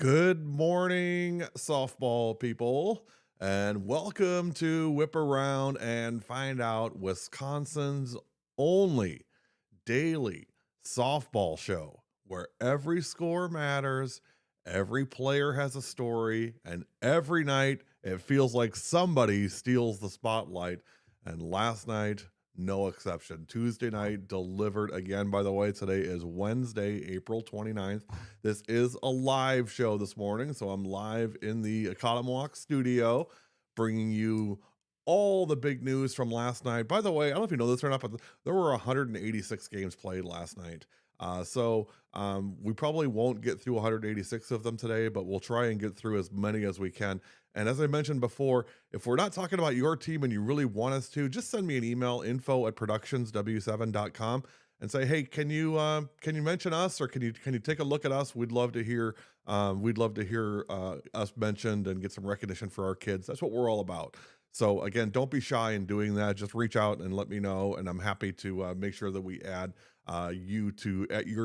Good morning, softball people, and welcome to Whip Around and Find Out, Wisconsin's only daily softball show where every score matters, every player has a story, and every night it feels like somebody steals the spotlight. And last night, no exception. Tuesday night delivered again. By the way, today is Wednesday, April 29th. This is a live show this morning, so I'm live in the Economwalk studio, bringing you all the big news from last night. By the way, I don't know if you know this or not, but there were 186 games played last night. We probably won't get through 186 of them today, but we'll try and get through as many as we can. And as I mentioned before, if we're not talking about your team and you really want us to, just send me an email, info@productionsw7.com, and say, hey, can you mention us, or can you take a look at us? We'd love to hear us mentioned and get some recognition for our kids. That's what we're all about. So again, don't be shy in doing that. Just reach out and let me know, and I'm happy to make sure that we add your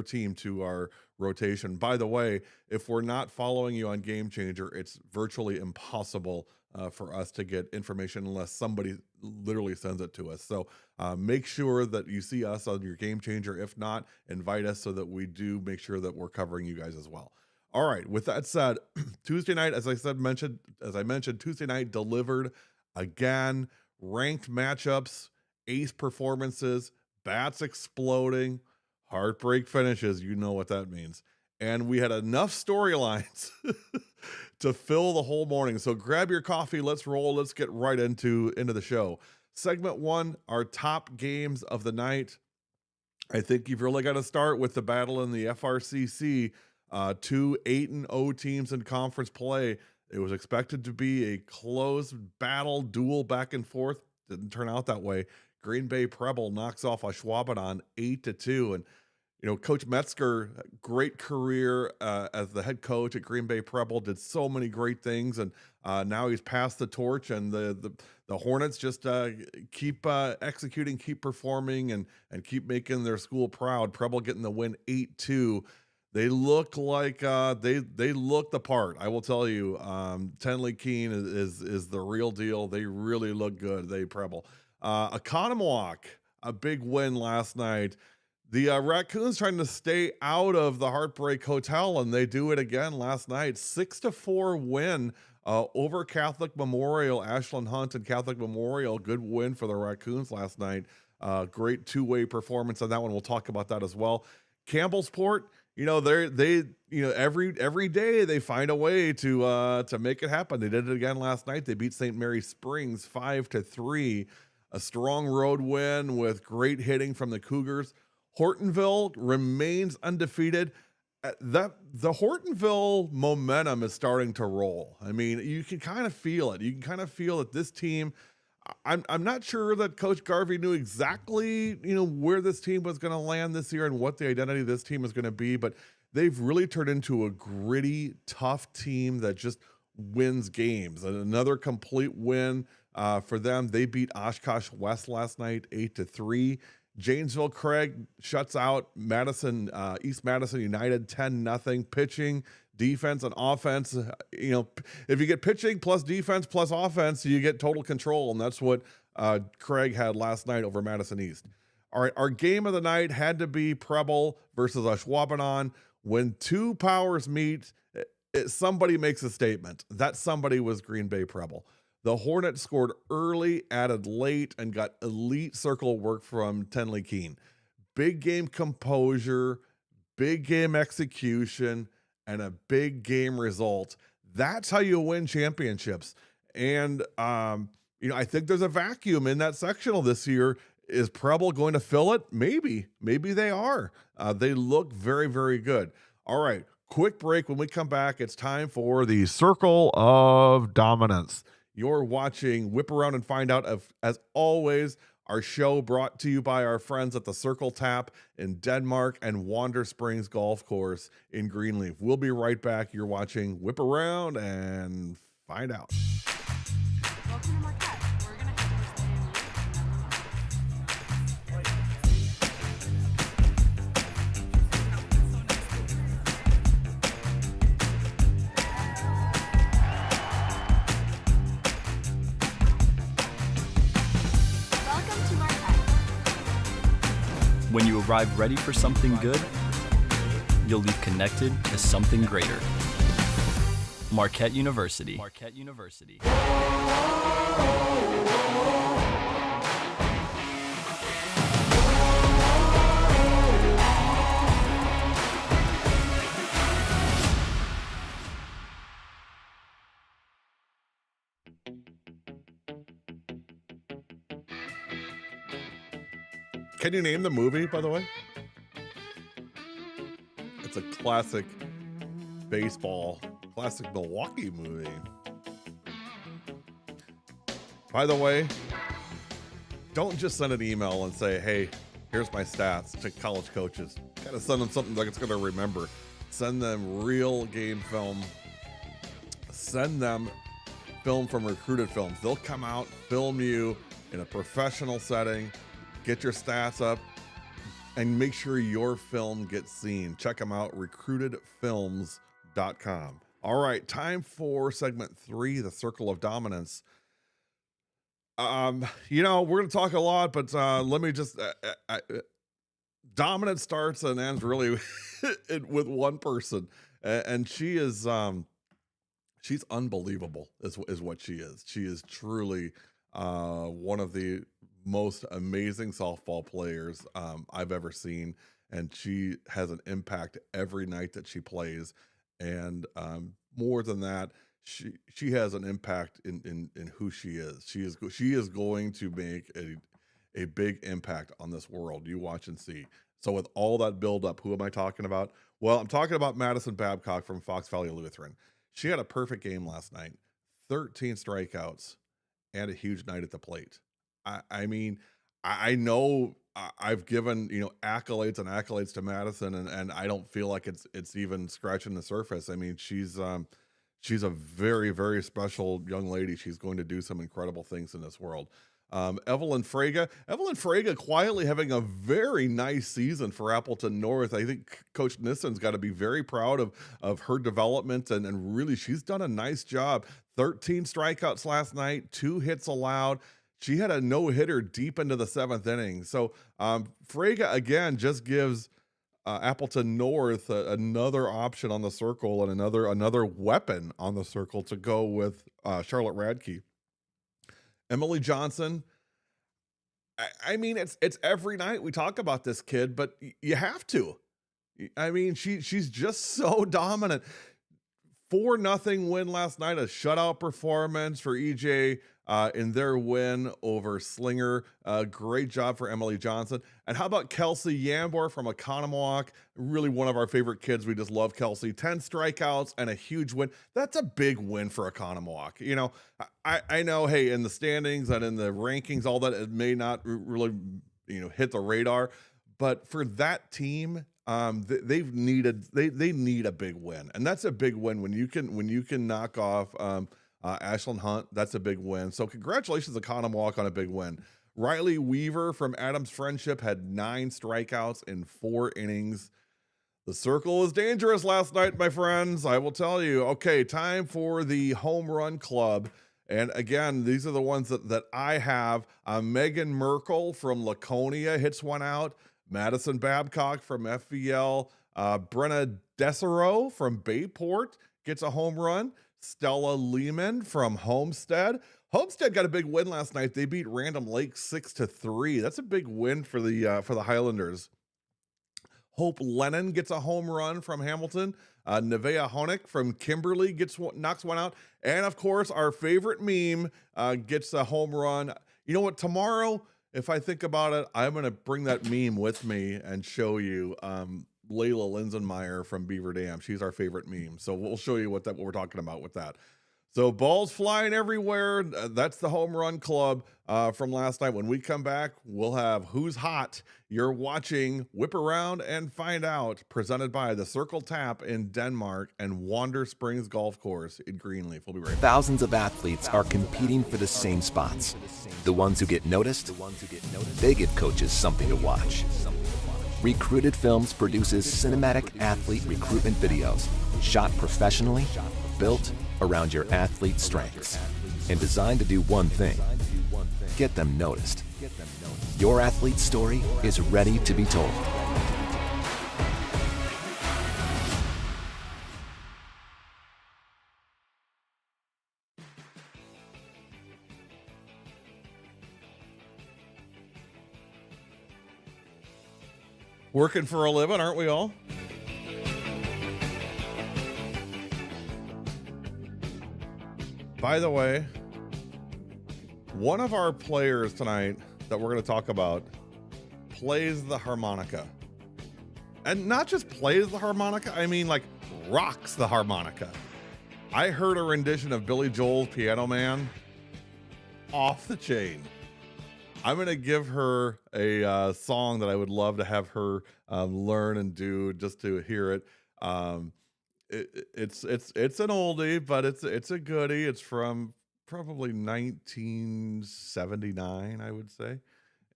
team to our rotation. By the way, if we're not following you on Game Changer, it's virtually impossible for us to get information unless somebody literally sends it to us. So make sure that you see us on your Game Changer. If not, invite us so that we do make sure that we're covering you guys as well. All right. With that said, Tuesday night, as I mentioned, Tuesday night delivered again. Ranked matchups, ace performances, bats exploding, heartbreak finishes. You know what that means. And we had enough storylines to fill the whole morning. So grab your coffee. Let's roll. Let's get right into the show. Segment one, our top games of the night. I think you've really got to start with the battle in the FRCC. Two 8-0 teams in conference play. It was expected to be a close battle, duel back and forth. Didn't turn out that way. Green Bay Preble knocks off Ashwaubenon 8-2. And, Coach Metzger, great career as the head coach at Green Bay Preble, did so many great things. And now he's passed the torch, and the Hornets just keep executing, keep performing, and keep making their school proud. Preble getting the win 8-2. They look like they look the part. I will tell you, Tenley Keene is the real deal. They really look good. They Preble. Economwalk, a big win last night. The Raccoons trying to stay out of the Heartbreak Hotel, and they do it again last night. 6-4 win over Catholic Memorial. Ashland Hunt and Catholic Memorial, good win for the Raccoons last night. Great two-way performance on that one. We'll talk about that as well. Campbellsport, every day they find a way to make it happen. They did it again last night. They beat St. Mary Springs 5-3. A strong road win with great hitting from the Cougars. Hortonville remains undefeated. The Hortonville momentum is starting to roll. I mean, you can kind of feel it. You can kind of feel that this team, I'm not sure that Coach Garvey knew exactly, where this team was going to land this year and what the identity of this team is going to be, but they've really turned into a gritty, tough team that just wins games. And another complete win for them. They beat Oshkosh West last night 8-3. Janesville Craig shuts out East Madison United 10-0. Pitching, defense, and offense. If you get pitching plus defense plus offense, you get total control, and that's what Craig had last night over Madison East. All right, our game of the night had to be Preble versus Ashwaubenon. When two powers meet, somebody makes a statement. That somebody was Green Bay Preble. The Hornets scored early, added late, and got elite circle work from Tenley Keene. Big game composure, big game execution, and a big game result. That's how you win championships. And, I think there's a vacuum in that sectional this year. Is Preble going to fill it? Maybe. Maybe they are. They look very, very good. All right, quick break. When we come back, it's time for the Circle of Dominance. You're watching Whip Around and Find Out. As always, our show brought to you by our friends at the Circle Tap in Denmark and Wander Springs Golf Course in Greenleaf. We'll be right back. You're watching Whip Around and Find Out. Welcome to Marquette. We're going to have first day in When you arrive ready for something good, you'll leave connected to something greater. Marquette University. Marquette University. Can you name the movie, by the way? It's a classic baseball, classic Milwaukee movie. By the way, don't just send an email and say, hey, here's my stats to college coaches. Gotta send them something that it's gonna remember. Send them real game film. Send them film from Recruited Films. They'll come out, film you in a professional setting, get your stats up, and make sure your film gets seen. Check them out, recruitedfilms.com. All right, time for segment 3, the Circle of Dominance. We're going to talk a lot, but let me just... dominance starts and ends really with one person, and she is... she's unbelievable, is what she is. She is truly one of the most amazing softball players I've ever seen, and she has an impact every night that she plays. And more than that, she has an impact in who she is. She is going to make a big impact on this world. You watch and see. So with all that build up, who am I talking about? Well, I'm talking about Madison Babcock from Fox Valley Lutheran. She had a perfect game last night, 13 strikeouts, and a huge night at the plate. I mean, I know I've given, accolades and accolades to Madison, and I don't feel like it's even scratching the surface. I mean, she's a very, very special young lady. She's going to do some incredible things in this world. Evelyn Fraga quietly having a very nice season for Appleton North. I think Coach Nissen's got to be very proud of her development, and really she's done a nice job. 13 strikeouts last night, 2 hits allowed. She had a no-hitter deep into the 7th inning. So Fraga, again, just gives Appleton North another option on the circle and another weapon on the circle to go with Charlotte Radke. Emily Johnson, I mean, it's every night we talk about this kid, but you have to. I mean, she's just so dominant. 4-0 win last night, a shutout performance for EJ in their win over Slinger. Great job for Emily Johnson. And how about Kelsey Yambor from Oconomowoc? Really one of our favorite kids. We just love Kelsey. 10 strikeouts and a huge win. That's a big win for Oconomowoc. I know, hey, in the standings and in the rankings, all that, it may not really, hit the radar. But for that team, they need a big win, and that's a big win when you can knock off Ashland Hunt. That's a big win. So congratulations to Oconomowoc on a big win. Riley Weaver from Adams Friendship had 9 strikeouts in 4 innings. The circle was dangerous last night, my friends. I will tell you. Okay, time for the home run club. And again, these are the ones that I have. Megan Merkel from Laconia hits one out. Madison Babcock from FVL. Brenna Desero from Bayport gets a home run. Stella Lehman from Homestead. Homestead got a big win last night. They beat Random Lake 6-3. That's a big win for the Highlanders. Hope Lennon gets a home run from Hamilton. Nevea Honig from Kimberly knocks one out. And of course, our favorite meme gets a home run. You know what? Tomorrow, if I think about it, I'm going to bring that meme with me and show you Layla Linsenmeyer from Beaver Dam. She's our favorite meme. So we'll show you what we're talking about with that. So balls flying everywhere. That's the home run club from last night. When we come back, we'll have Who's Hot. You're watching Whip Around and Find Out, presented by the Circle Tap in Denmark and Wander Springs Golf Course in Greenleaf. We'll be right back. Thousands of athletes are competing for the same spots. The ones who get noticed, they give coaches something to watch. Recruited Films produces cinematic athlete recruitment videos, shot professionally, built around your athlete's strengths, and designed to do one thing: get them noticed. Your athlete's story is ready to be told. Working for a living, aren't we all? By the way, one of our players tonight that we're going to talk about plays the harmonica. And not just plays the harmonica, I mean like rocks the harmonica. I heard a rendition of Billy Joel's Piano Man, off the chain. I'm going to give her a song that I would love to have her learn and do just to hear it. It's an oldie, but it's a goodie. It's from probably 1979, I would say.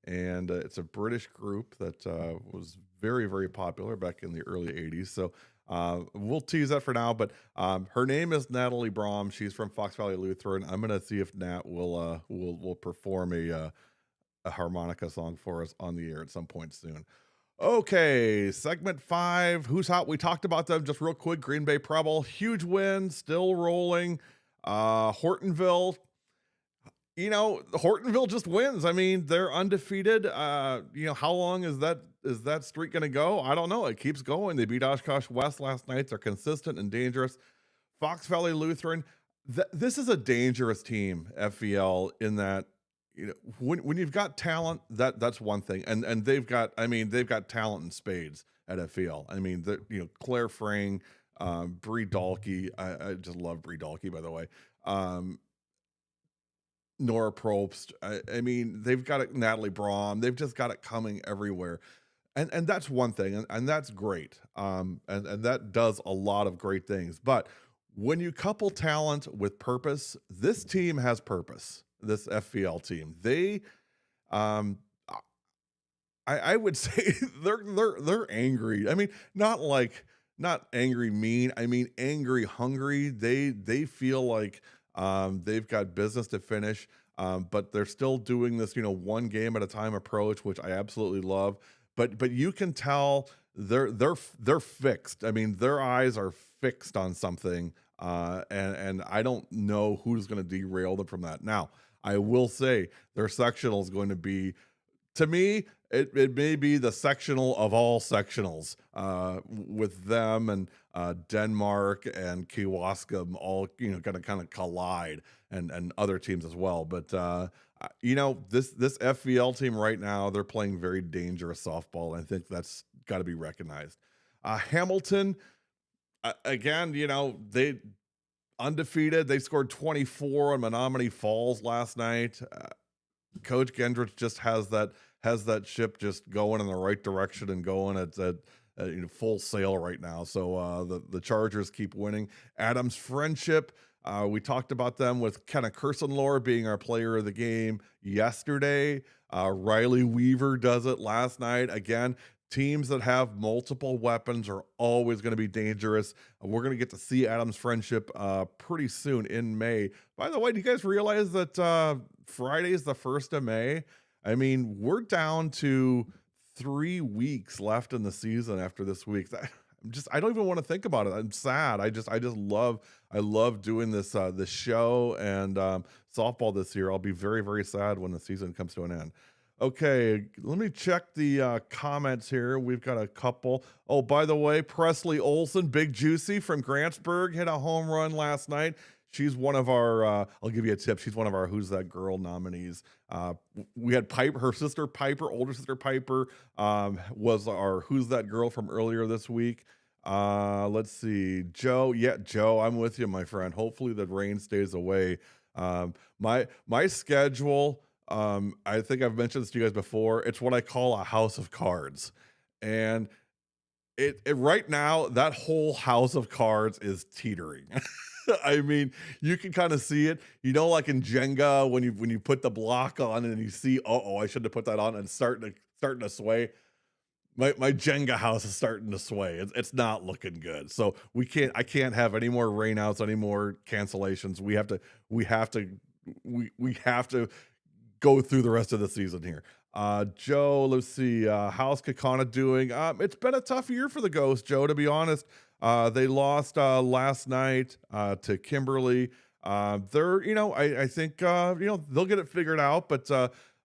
And it's a British group that was very, very popular back in the early 80s. So we'll tease that for now. But her name is Natalie Brom. She's from Fox Valley Lutheran. I'm going to see if Nat will perform a harmonica song for us on the air at some point soon. Okay, segment 5. Who's hot? We talked about them just real quick. Green Bay Preble, huge win, still rolling. Hortonville, Hortonville just wins. I mean, they're undefeated. How long is that streak going to go? I don't know. It keeps going. They beat Oshkosh West last night. They're consistent and dangerous. Fox Valley Lutheran, this is a dangerous team, FVL, in that when you've got talent, that's one thing, and they've got talent in spades at FVL. I mean, Claire Frang, Bree Dalkey. I just love Bree Dalkey, by the way. Nora Probst. I mean, they've got it. Natalie Brom. They've just got it coming everywhere, and that's one thing, and that's great. And that does a lot of great things. But when you couple talent with purpose, this team has purpose. This FVL team, they, I would say they're angry. I mean, not angry mean. I mean, angry hungry. They feel like they've got business to finish, but they're still doing this, one game at a time approach, which I absolutely love. But you can tell they're fixed. I mean, their eyes are fixed on something, and I don't know who's going to derail them from that. Now, I will say their sectional is going to be, to me, it may be the sectional of all sectionals, with them and Denmark and Kewaskum all going to kind of collide, and other teams as well. But this FVL team right now, they're playing very dangerous softball, and I think that's got to be recognized. Hamilton, again, they undefeated. They scored 24 on Menominee Falls last night. Coach Gendrich just has that ship just going in the right direction and going at full sail right now. So the Chargers keep winning. Adams Friendship, we talked about them with Kenna Kersenlore being our player of the game yesterday. Riley Weaver does it last night. Again, teams that have multiple weapons are always going to be dangerous. We're going to get to see Adams Friendship pretty soon in May. By the way, do you guys realize that Friday is the 1st of May? I mean, we're down to 3 weeks left in the season after this week. I don't even want to think about it. I'm sad. I love doing this show and softball this year. I'll be very, very sad when the season comes to an end. Okay, let me check the comments here. We've got a couple. Oh, by the way, Presley Olson, Big Juicy from Grantsburg, hit a home run last night. She's one of our, I'll give you a tip. She's one of our Who's That Girl nominees. We had Piper, her sister Piper, older sister Piper, was our Who's That Girl from earlier this week. Let's see. Joe. Yeah, Joe, I'm with you, my friend. Hopefully the rain stays away. My schedule, I think I've mentioned this to you guys before. It's what I call a house of cards. And it right now, that whole house of cards is teetering. I mean, you can kind of see it, like in Jenga, when you put the block on and you see, I should have put that on, and starting to sway. My Jenga house is starting to sway. It's not looking good. So I can't have any more rainouts, any more cancellations. We have to go through the rest of the season here. Joe, let's see, how's Kakana doing? It's been a tough year for the Ghost, Joe, to be honest. They lost last night to Kimberly. They're, I think, they'll get it figured out, but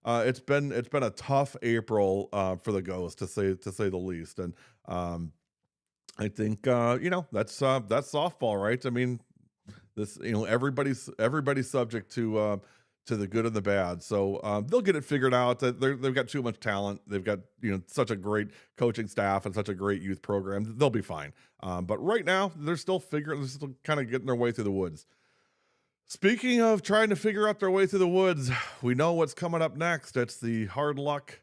it's been a tough April for the Ghost to say the least. And I think that's softball, right? I mean, this, everybody's subject to the good and the bad. So they'll get it figured out. They've got too much talent. They've got such a great coaching staff and such a great youth program. They'll be fine. But right now they're still kind of getting their way through the woods. Speaking of trying to figure out their way through the woods, we know what's coming up next. It's the Hard Luck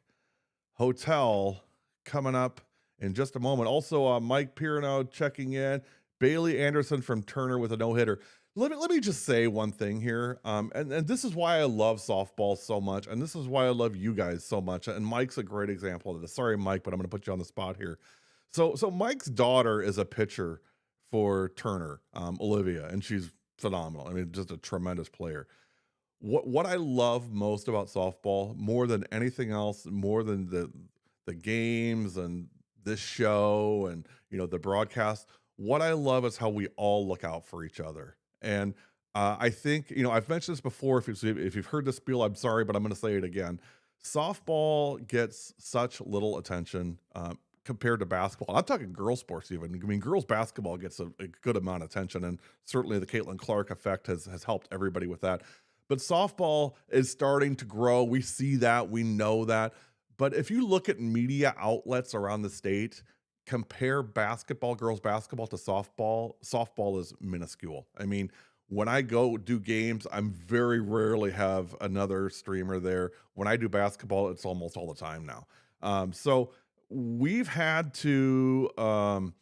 Hotel coming up in just a moment. Also, Mike Pirano checking in. Bailey Anderson from Turner with a no-hitter. Let me just say one thing here, and this is why I love softball so much, and this is why I love you guys so much, and Mike's a great example of this. Sorry, Mike, but I'm going to put you on the spot here. So Mike's daughter is a pitcher for Turner, Olivia, and she's phenomenal. I mean, just a tremendous player. What I love most about softball, more than anything else, more than the games and this show and the broadcast, what I love is how we all look out for each other. And I think I've mentioned this before. If you've heard this spiel, I'm sorry, but I'm going to say it again. Softball gets such little attention compared to basketball. I'm talking girls sports even. I mean, girls basketball gets a good amount of attention, and certainly the Caitlin Clark effect has helped everybody with that. But softball is starting to grow. We see that. We know that. But if you look at media outlets around the state, compare girls basketball to softball is minuscule. I mean, when I go do games, I'm very rarely have another streamer there. When I do basketball, it's almost all the time now. So we have to count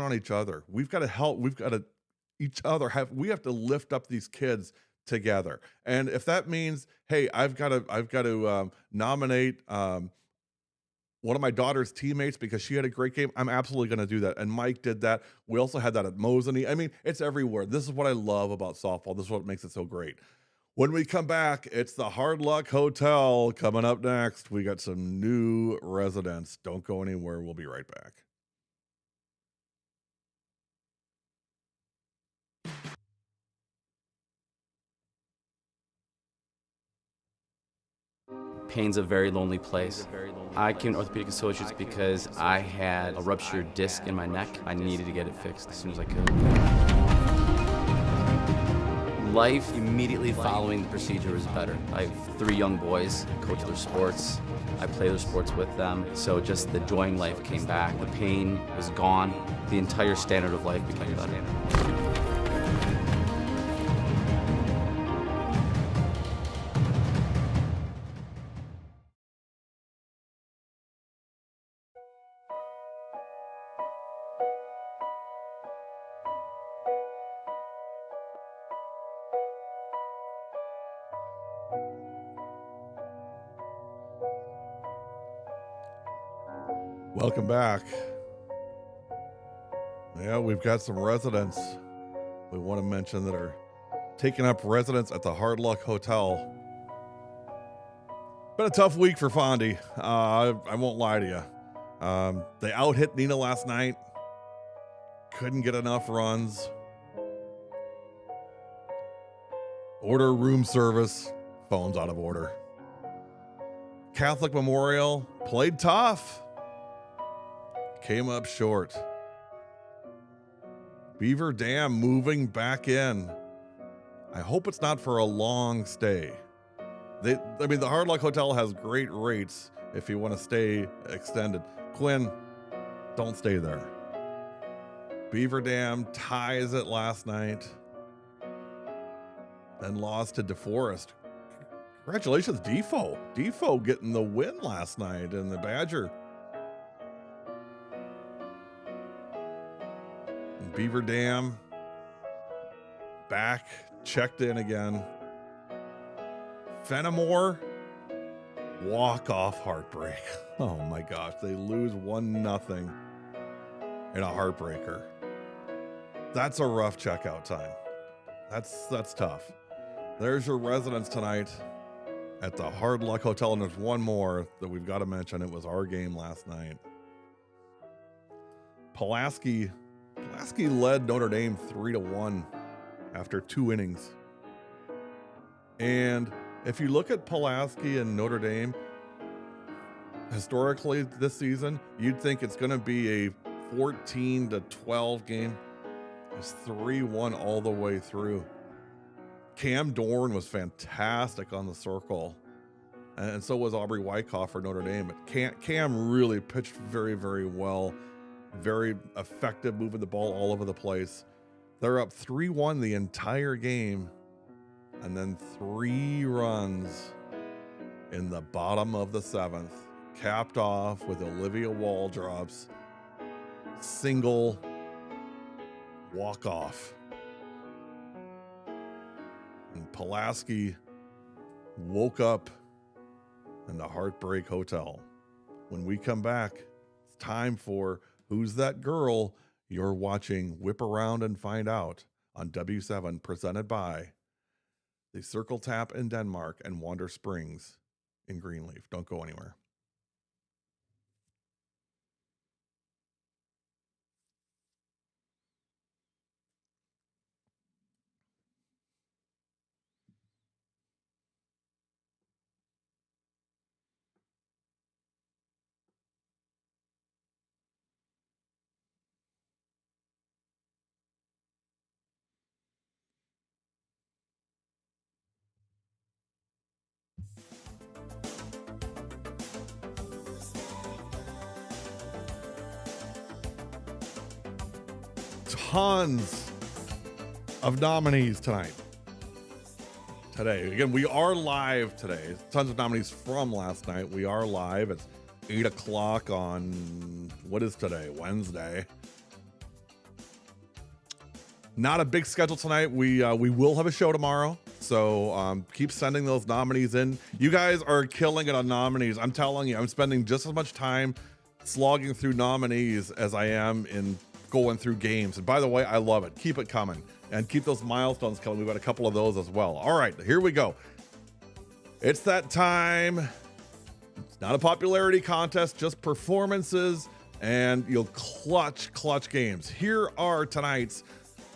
on each other. We've got to help. We have to lift up these kids together. And if that means, hey, I've got to nominate one of my daughter's teammates because she had a great game, I'm absolutely going to do that. And Mike did that. We also had that at Mosinee. I mean, it's everywhere. This is what I love about softball. This is what makes it so great. When we come back, it's the Hard Luck Hotel coming up next. We got some new residents. Don't go anywhere. We'll be right back. Pain's a very lonely place. I came to Orthopedic Associates because I had a ruptured disc in my neck. I needed to get it fixed as soon as I could. Life immediately following the procedure was better. I have 3 young boys, coach their sports. I play their sports with them, so just the joy in life came back. The pain was gone. The entire standard of life became better. Welcome back. Yeah, we've got some residents we want to mention that are taking up residence at the Hard Luck Hotel. Been a tough week for Fondy. I won't lie to you. They out-hit Nina last night. Couldn't get enough runs. Order room service. Phone's out of order. Catholic Memorial played tough. Came up short. Beaver Dam moving back in. I hope it's not for a long stay. The Hard Luck Hotel has great rates if you want to stay extended. Quinn, don't stay there. Beaver Dam ties it last night. Then lost to DeForest. Congratulations, Defo. Defo getting the win last night in the Badger. Beaver Dam back, checked in again. Fenimore, walk-off heartbreak. Oh my gosh, they lose 1-0 in a heartbreaker. That's a rough checkout time. That's tough. There's your residents tonight at the Hard Luck Hotel. And there's one more that we've got to mention. It was our game last night. Pulaski led Notre Dame 3-1 after 2 innings. And if you look at Pulaski and Notre Dame, historically this season, you'd think it's going to be a 14-12 game. It's 3-1 all the way through. Cam Dorn was fantastic on the circle, and so was Aubrey Wyckoff for Notre Dame. But Cam really pitched very, very well, very effective, moving the ball all over the place. They're up 3-1 the entire game, and then 3 runs in the bottom of the 7th, capped off with Olivia Waldrop's single walk-off. And Pulaski woke up in the Heartbreak Hotel. When we come back, it's time for Who's That Girl? You're watching Whip Around and Find Out on W7, presented by the Circle Tap in Denmark and Wander Springs in Greenleaf. Don't go anywhere. Tons of nominees tonight. Today, again, we are live today. Tons of nominees from last night. We are live. It's 8 o'clock on, what is today? Wednesday. Not a big schedule tonight. We will have a show tomorrow. So keep sending those nominees in. You guys are killing it on nominees. I'm telling you, I'm spending just as much time slogging through nominees as I am in going through games. And by the way, I love it. Keep it coming and keep those milestones coming. We've got a couple of those as well. All right, here we go. It's that time. It's not a popularity contest, just performances, and you'll clutch games. Here are tonight's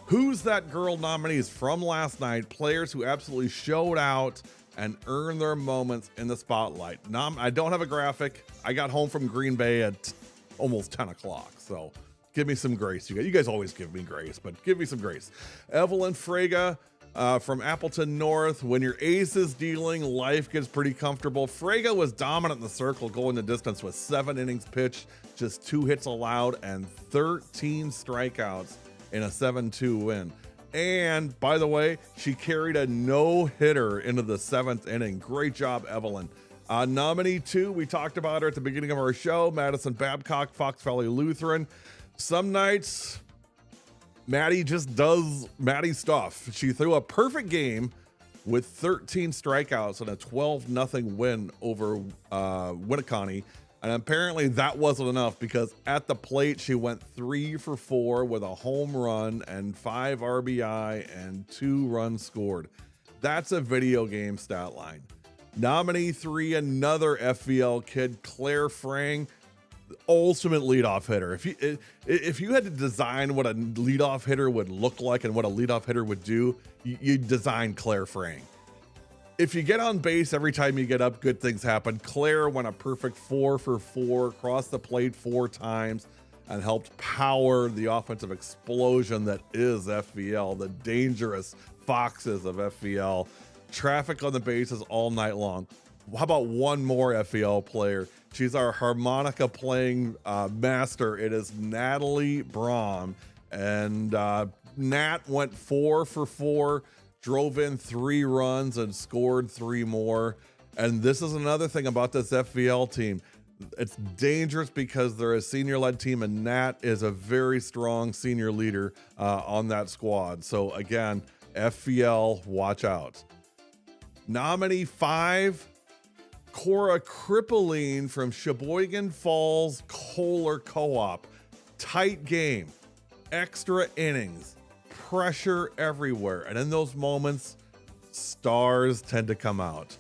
Who's That Girl nominees from last night. Players who absolutely showed out and earned their moments in the spotlight. I don't have a graphic. I got home from Green Bay at almost 10 o'clock, so give me some grace. You guys always give me grace, but give me some grace. Evelyn Frega from Appleton North. When your ace is dealing, life gets pretty comfortable. Frega was dominant in the circle, going the distance with 7 innings pitched, just 2 hits allowed, and 13 strikeouts in a 7-2 win. And by the way, she carried a no-hitter into the 7th inning. Great job, Evelyn. Nominee 2, we talked about her at the beginning of our show, Madison Babcock, Fox Valley Lutheran. Some nights, Maddie just does Maddie stuff. She threw a perfect game with 13 strikeouts and a 12-0 win over Winneconne. And apparently that wasn't enough, because at the plate, she went 3 for 4 with a home run and 5 RBI and 2 runs scored. That's a video game stat line. Nominee 3, another FVL kid, Claire Frang. Ultimate leadoff hitter. If you had to design what a leadoff hitter would look like and what a leadoff hitter would do, you'd design Claire Frang. If you get on base every time you get up, good things happen. Claire went a perfect 4 for 4, crossed the plate 4 times, and helped power the offensive explosion that is FVL, the dangerous Foxes of FVL. Traffic on the bases all night long. How about one more FVL player? She's our harmonica playing master. It is Natalie Braum. And Nat went 4 for 4, drove in 3 runs and scored 3 more. And this is another thing about this FVL team. It's dangerous because they're a senior-led team, and Nat is a very strong senior leader on that squad. So again, FVL, watch out. Nominee 5, Cora Krippeline from Sheboygan Falls Kohler Co-op. Tight game, extra innings, pressure everywhere. And in those moments, stars tend to come out.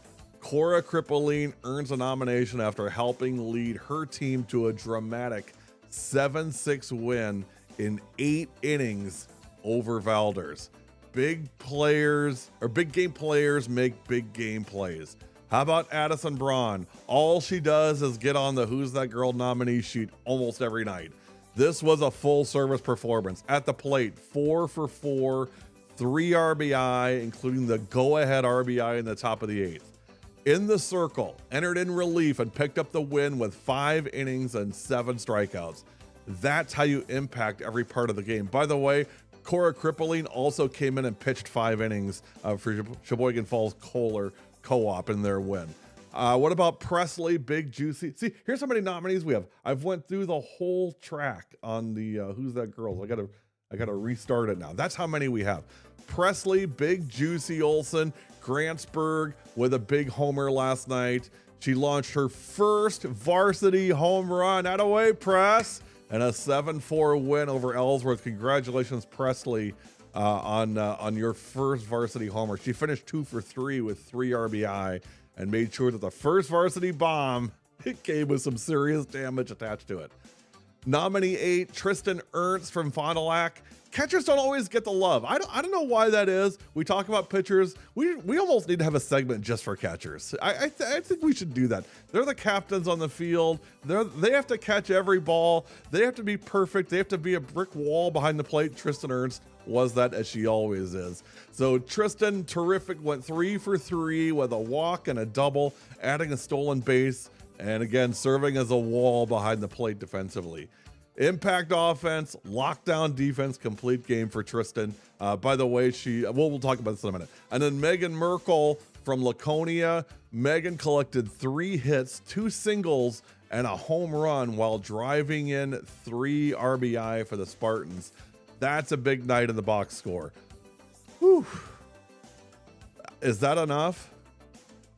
Cora Krippeline earns a nomination after helping lead her team to a dramatic 7-6 win in 8 innings over Valders. Big players, or big game players, make big game plays. How about Addison Braun? All she does is get on the Who's That Girl nominee sheet almost every night. This was a full service performance. At the plate, 4 for 4, 3 RBI, including the go-ahead RBI in the top of the 8th. In the circle, entered in relief and picked up the win with 5 innings and 7 strikeouts. That's how you impact every part of the game. By the way, Cora Krippeline also came in and pitched 5 innings for Sheboygan Falls Kohler Co-op in their win. What about Presley, Big Juicy? See, here's how many nominees we have. I've went through the whole track on the Who's That Girls. I gotta restart it now. That's how many we have. Presley, Big Juicy Olson, Grantsburg with a big homer last night. She launched her first varsity home run. Attaboy, Press. And a 7-4 win over Ellsworth. Congratulations, Presley, on your first varsity homer. She finished 2 for 3 with 3 RBI and made sure that the first varsity bomb, it came with some serious damage attached to it. Nominee 8, Tristan Ernst from Fond du Lac. Catchers don't always get the love. I don't know why that is. We talk about pitchers. We almost need to have a segment just for catchers. I think we should do that. They're the captains on the field. They have to catch every ball. They have to be perfect. They have to be a brick wall behind the plate. Tristan Ernst was that, as she always is. So Tristan, terrific, went 3 for 3 with a walk and a double, adding a stolen base, and again, serving as a wall behind the plate defensively. Impact offense, lockdown defense, complete game for Tristan. By the way, we'll talk about this in a minute. And then Megan Merkel from Laconia. Megan collected 3 hits, 2 singles, and a home run while driving in 3 RBI for the Spartans. That's a big night in the box score. Whew. Is that enough?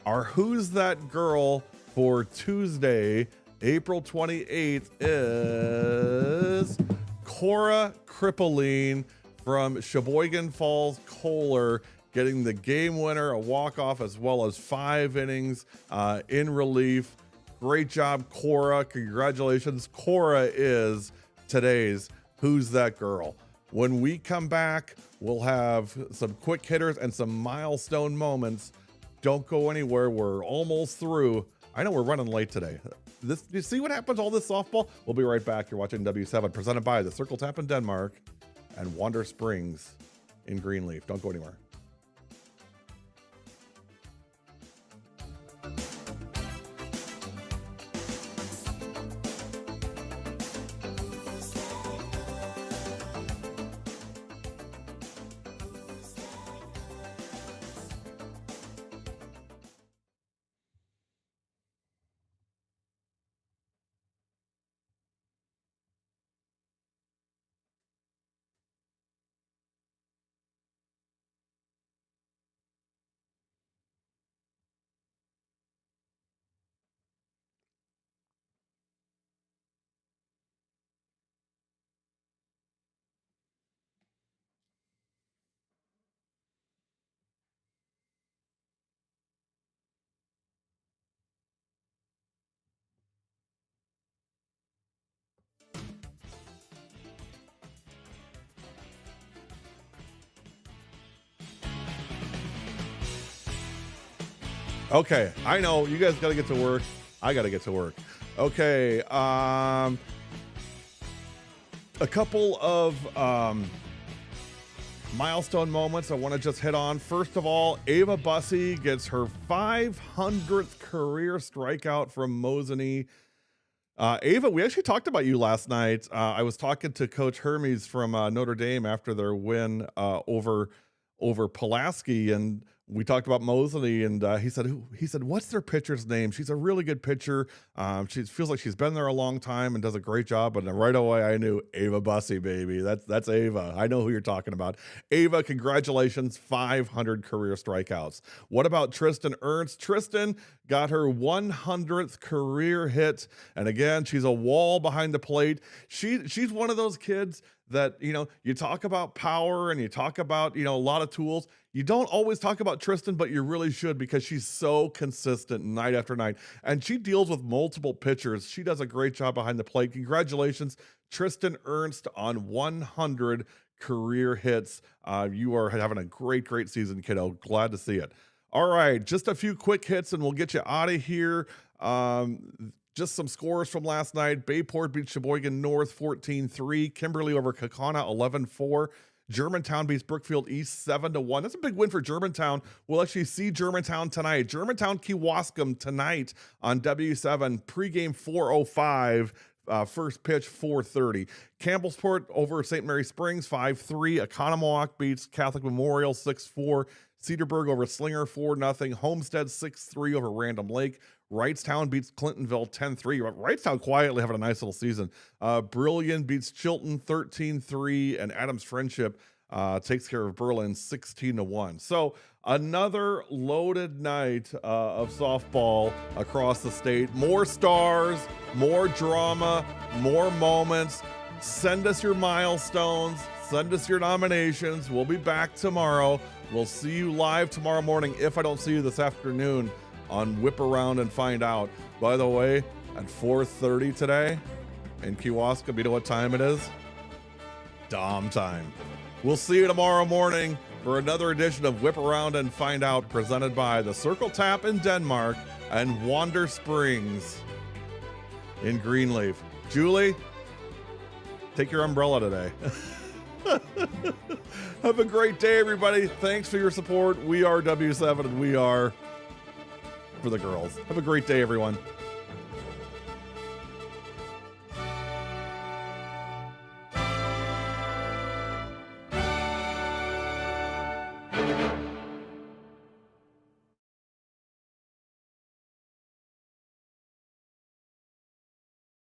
Our Who's That Girl for Tuesday, April 28th is Cora Krippeline from Sheboygan Falls Kohler, getting the game winner, a walk-off, as well as 5 innings in relief. Great job, Cora. Congratulations. Cora is today's Who's That Girl. When we come back, we'll have some quick hitters and some milestone moments. Don't go anywhere. We're almost through. I know we're running late today. You see what happens, all this softball? We'll be right back. You're watching W7, presented by the Circle Tap in Denmark and Wander Springs in Greenleaf. Don't go anywhere. Okay, I know you guys got to get to work. I got to get to work. Okay, a couple of milestone moments I want to just hit on. First of all, Ava Bussey gets her 500th career strikeout from Mosinee. Ava, we actually talked about you last night. I was talking to Coach Hermes from Notre Dame after their win over Pulaski, and we talked about Mosinee, and he said, what's their pitcher's name? She's a really good pitcher. She feels like she's been there a long time and does a great job. And right away, I knew Ava Bussey, baby. That's Ava. I know who you're talking about. Ava, congratulations, 500 career strikeouts. What about Tristan Ernst? Tristan got her 100th career hit, and again, she's a wall behind the plate. She's one of those kids that, you talk about power and you talk about, a lot of tools. You don't always talk about Tristan, but you really should, because she's so consistent night after night. And she deals with multiple pitchers. She does a great job behind the plate. Congratulations, Tristan Ernst, on 100 career hits. You are having a great season, kiddo. Glad to see it. All right, just a few quick hits and we'll get you out of here. Just some scores from last night. Bayport beats Sheboygan North 14-3. Kimberly over Kakana 11-4. Germantown beats Brookfield East 7-1. That's a big win for Germantown. We'll actually see Germantown tonight. Germantown Kewaskum tonight on W7. Pregame 4:05. First pitch 4:30. Campbellsport over St. Mary Springs 5-3. Economowoc beats Catholic Memorial 6-4. Cedarburg over Slinger 4-0. Homestead 6-3 over Random Lake. Wrightstown beats Clintonville 10-3. Wrightstown quietly having a nice little season. Brillion beats Chilton 13-3, and Adams Friendship takes care of Berlin 16-1. So another loaded night of softball across the state. More stars, more drama, more moments. Send us your milestones. Send us your nominations. We'll be back tomorrow. We'll see you live tomorrow morning, if I don't see you this afternoon, on Whip Around and Find Out. By the way, at 4:30 today in Kewaskum, you know what time it is? Dom time. We'll see you tomorrow morning for another edition of Whip Around and Find Out, presented by the Circle Tap in Denmark and Wander Springs in Greenleaf. Julie, take your umbrella today. Have a great day, everybody. Thanks for your support. We are W7, and we are for the girls. Have a great day, everyone.